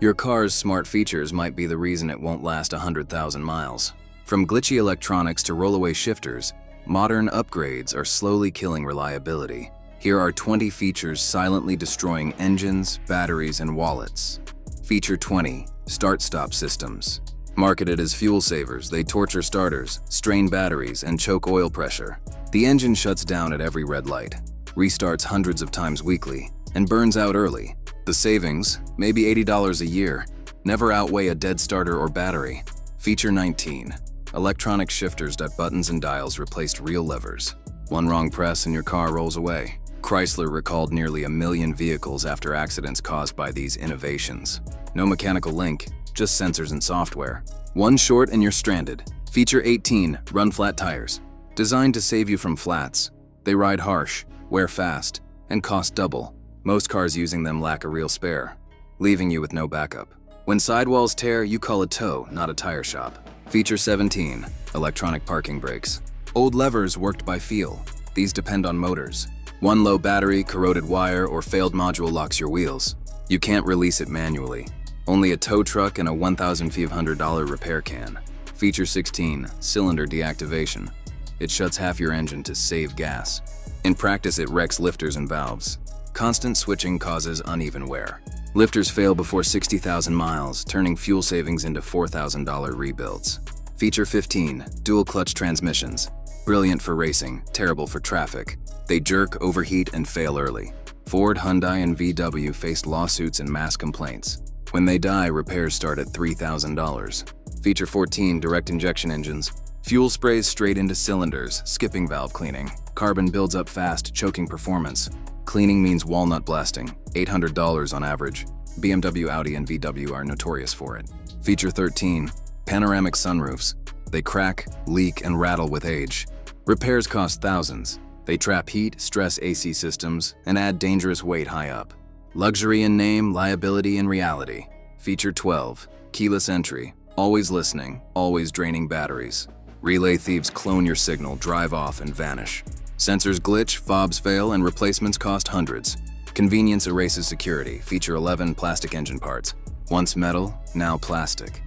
Your car's smart features might be the reason it won't last 100,000 miles. From glitchy electronics to rollaway shifters, modern upgrades are slowly killing reliability. Here are 20 features silently destroying engines, batteries, and wallets. Feature 20. Start-stop systems. Marketed as fuel savers, they torture starters, strain batteries, and choke oil pressure. The engine shuts down at every red light, restarts hundreds of times weekly, and burns out early. The savings, maybe $80 a year, never outweigh a dead starter or battery. Feature 19. Electronic shifters that buttons and dials replaced real levers. One wrong press and your car rolls away. Chrysler recalled nearly 1 million vehicles after accidents caused by these innovations. No mechanical link, just sensors and software. One short and you're stranded. Feature 18. Run flat tires. Designed to save you from flats. They ride harsh, wear fast, and cost double. Most cars using them lack a real spare, leaving you with no backup. When sidewalls tear, you call a tow, not a tire shop. Feature 17. Electronic parking brakes. Old levers worked by feel. These depend on motors. One low battery, corroded wire, or failed module locks your wheels. You can't release it manually. Only a tow truck and a $1,500 repair can. Feature 16. Cylinder deactivation. It shuts half your engine to save gas. In practice, it wrecks lifters and valves. Constant switching causes uneven wear. Lifters fail before 60,000 miles, turning fuel savings into $4,000 rebuilds. Feature 15. Dual clutch transmissions. Brilliant for racing, terrible for traffic. They jerk, overheat, and fail early. Ford, Hyundai, and VW faced lawsuits and mass complaints. When they die, repairs start at $3,000. Feature 14. Direct injection engines. Fuel sprays straight into cylinders, skipping valve cleaning. Carbon builds up fast, choking performance. Cleaning means walnut blasting, $800 on average. BMW, Audi, and VW are notorious for it. Feature 13. Panoramic sunroofs. They crack, leak, and rattle with age. Repairs cost thousands. They trap heat, stress AC systems, and add dangerous weight high up. Luxury in name, liability in reality. Feature 12. Keyless entry. Always listening, always draining batteries. Relay thieves clone your signal, drive off, and vanish. Sensors glitch, fobs fail, and replacements cost hundreds. Convenience erases security. Feature 11. Plastic engine parts. Once metal, now plastic.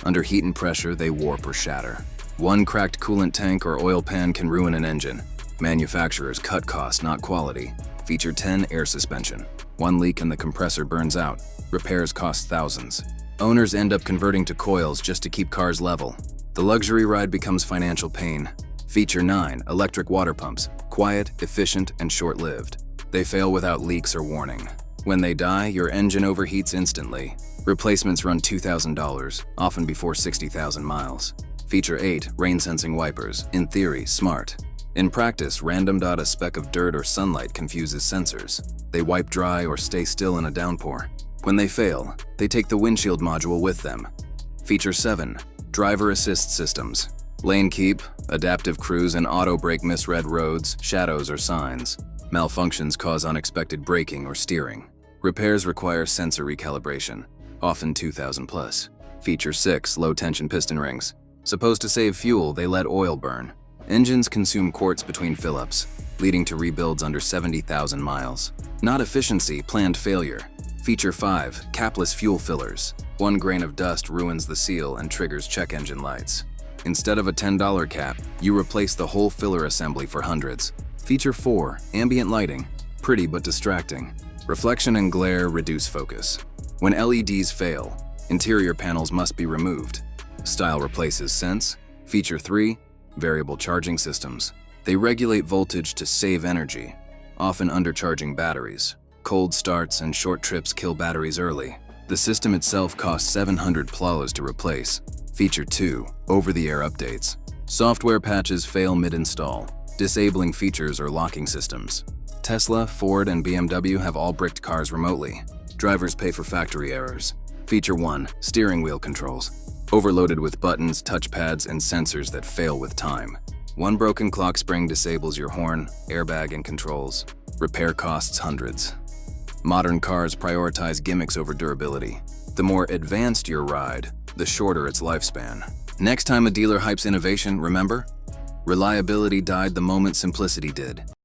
Under heat and pressure, they warp or shatter. One cracked coolant tank or oil pan can ruin an engine. Manufacturers cut costs, not quality. Feature 10. Air suspension. One leak and the compressor burns out. Repairs cost thousands. Owners end up converting to coils just to keep cars level. The luxury ride becomes financial pain. Feature 9. Electric water pumps. Quiet, efficient, and short-lived. They fail without leaks or warning. When they die, your engine overheats instantly. Replacements run $2,000, often before 60,000 miles. Feature 8. Rain-sensing wipers. In theory, smart. In practice, a speck of dirt or sunlight confuses sensors. They wipe dry or stay still in a downpour. When they fail, they take the windshield module with them. Feature 7. Driver assist systems. Lane keep, adaptive cruise, and auto brake misread roads, shadows, or signs. Malfunctions cause unexpected braking or steering. Repairs require sensor recalibration, often 2,000 plus. Feature 6. Low tension piston rings. Supposed to save fuel, they let oil burn. Engines consume quarts between fill-ups, leading to rebuilds under 70,000 miles. Not efficiency, planned failure. Feature 5. Capless fuel fillers. One grain of dust ruins the seal and triggers check engine lights. Instead of a $10 cap, you replace the whole filler assembly for hundreds. Feature 4. Ambient lighting. Pretty but distracting. Reflection and glare reduce focus. When LEDs fail, interior panels must be removed. Style replaces sense. Feature 3. Variable charging systems. They regulate voltage to save energy, often undercharging batteries. Cold starts and short trips kill batteries early. The system itself costs $700 to replace. Feature 2. Over-the-air updates. Software patches fail mid-install, disabling features or locking systems. Tesla, Ford, and BMW have all bricked cars remotely. Drivers pay for factory errors. Feature 1. Steering wheel controls. Overloaded with buttons, touchpads, and sensors that fail with time. One broken clock spring disables your horn, airbag, and controls. Repair costs hundreds. Modern cars prioritize gimmicks over durability. The more advanced your ride, the shorter its lifespan. Next time a dealer hypes innovation, remember? Reliability died the moment simplicity did.